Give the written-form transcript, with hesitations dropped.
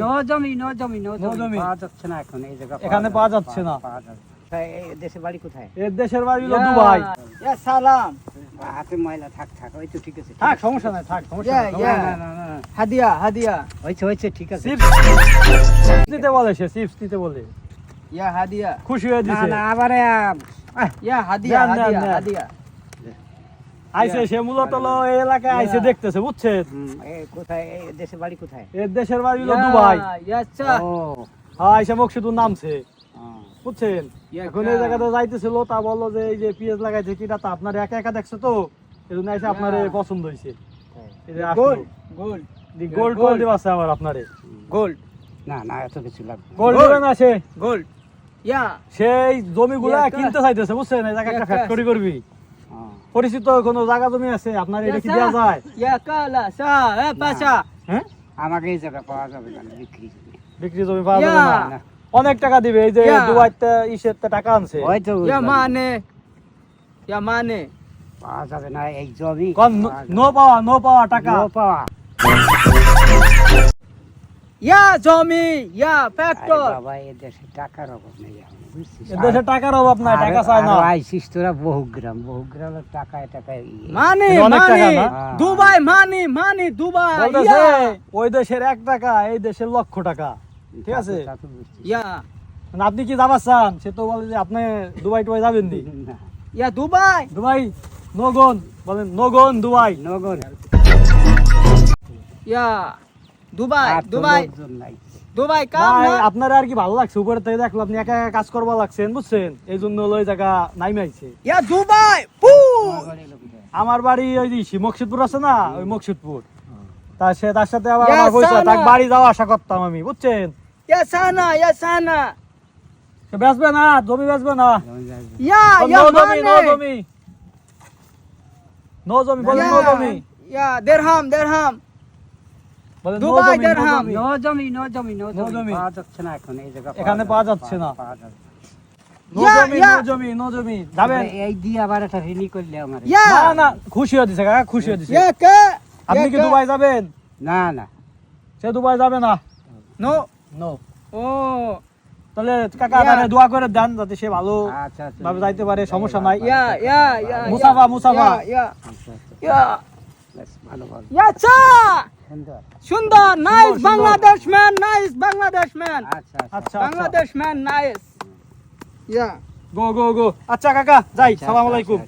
No জমি পাওয়া যাচ্ছে না এখন এই জায়গা এখানে পাওয়া যাচ্ছে না। এই দেশের বাড়ি কোথায়? এর দেশের বাড়ি হলো দুবাই। ইয়া সালাম। হাতে ময়লা থাক ওই তো ঠিক আছে। থাক সমস্যা নাই, থাক সমস্যা নাই। না হাদিয়া হয়েছে ঠিক আছে। চিপস দিতে বলে, সে চিপস দিতে বলে। ইয়া হাদিয়া খুশি হয়ে না দিছে। না আবার ইয়া হাদিয়া দেন, দেন, দেন। হাদিয়া আইছে সে মূলত হলো এই এলাকায় আইছে দেখতেছে, বুঝছেন? কোথায় এই দেশের বাড়ি কোথায়? এর দেশের বাড়ি হলো দুবাই। ইয়া আচ্ছা ও হ্যাঁ, আইসা মকসুদুর নামছে, হ্যাঁ। বুঝছেন? ইয়া এখন এই জায়গাতে যাইতেছিল, তা বললো যে এই যে পেঁয়াজ লাগাইছে কিনা, তা আপনার একা একা দেখছে তো, এই জন্য এসে আপনার পছন্দ হয়েছে। গোল্ড গোল্ড গোল্ড গোল্ড আছে আবার আপনারে গোল্ড না এত কিছু লাগবে না। গোল্ড দিবেন আছে। গোল্ড ইয়া সেই জমিগুলা ইয়া, কিনতে চাইতেছে, বুঝছেন? এই জায়গা একটা ইয়া, ফ্যাক্টরি করবি। হ্যাঁ। পরিচিত কোনো জায়গা জমি আছে আপনার, এটা কি দেওয়া যায়? ইয়া কালা সা এ পাশা হ্যাঁ, আমাকে এই জায়গা পাওয়া যাবে না বিক্রি। বিক্রি জমি পাওয়া যাবে ইয়া। না। অনেক টাকা দিবে, এই যে ইয়া। দুবাইতে ইসেরতে টাকা আনছে। হয়তো ইয়া মানে পাওয়া যাবে না এই জমি। কোন নো পাওয়া টাকা। নো পাওয়া। ইয়া জমি ইয়া আরে ফ্যাক্টর বাবা এই দেশে টাকার অভাব নেই এখন, বুঝছিস? এ দেশে টাকার অভাব নাই, টাকা চায় না। আইসিস তোরা বহুগ্রামের টাকায় মানে এটা অনেক টাকা মানে না? দুবাই মানে দুবাই বলতেছে ইয়া ওই দেশের 1 টাকা, এই দেশের লক্ষ টাকা। ঠিক আছে? ইয়া মানে আপনি কি যাবার চান? সে তো বলে যে আপনি দুবাই টুবাই যাবেন নি। ইয়া দুবাই দুবাই নগন বলেন, নগন দুবাই। নগর ইয়া দুবাই আর তো দুবাই লোকজন নাই। দুবাই কাম ভাই, না আপনার আর কি ভালো লাগছে? উপরে থেকে দেখলো আপনি একা একা কাজ করবা লাগছেন, বুঝছেন? এই জন্য হলো এই জায়গা নাইমে আইছে। ইয়া দুবাই পু আমার বাড়ি ওই যে মকসুদপুর আছে না, ওই মকসুদপুর। তার সাথে আবার ইয়া আমার পয়সা, সানা। তার বাড়ি যাওয়া আসা করতাম আমি, বুঝছেন? ইয়া সানা সে বেচবে না, জমি বেচবে না। ইয়া ইয়া নো জমি, নো মানে জমি, নো জমি, বলেন নো জমি, ইয়া দেড়হাম বলেন নো দুবাই জমি, নো দেড়হাম। জমি। নো নো জমি জমি। পাওয়া যাচ্ছে না এখন এই জায়গা এখানে পাওয়া যাচ্ছে না। নো ইয়া, জমি, ইয়া। নো জমি, যাবেন? এই দিয়ে আবার একটা ঋণী করলে আমার। ইয়া না না, খুশি হয়ে দিছে কাকা, খুশি হয়ে দিছে। ইয়া কে আপনি কি দুবাই যাবেন? না সে দুবাই যাবে না। No no. ও তাহলে কাকা ইয়া। তাহলে দোয়া করে দেন যাতে সে ভালো আচ্ছা ভাবে যাইতে পারে, সমস্যা নাই। ইয়া মুসাফা, মুসাফা। ইয়া আচ্ছা, ইয়া বেশ ভালো ইয়া চা সুন্দর। সুন্দর নাইস সুন্দর। বাংলাদেশ ম্যান আচ্ছা আচ্ছা, বাংলাদেশ ম্যান নাইস ইয়া গো গো গো। আচ্ছা কাকা যাই, সালাম আলাইকুম।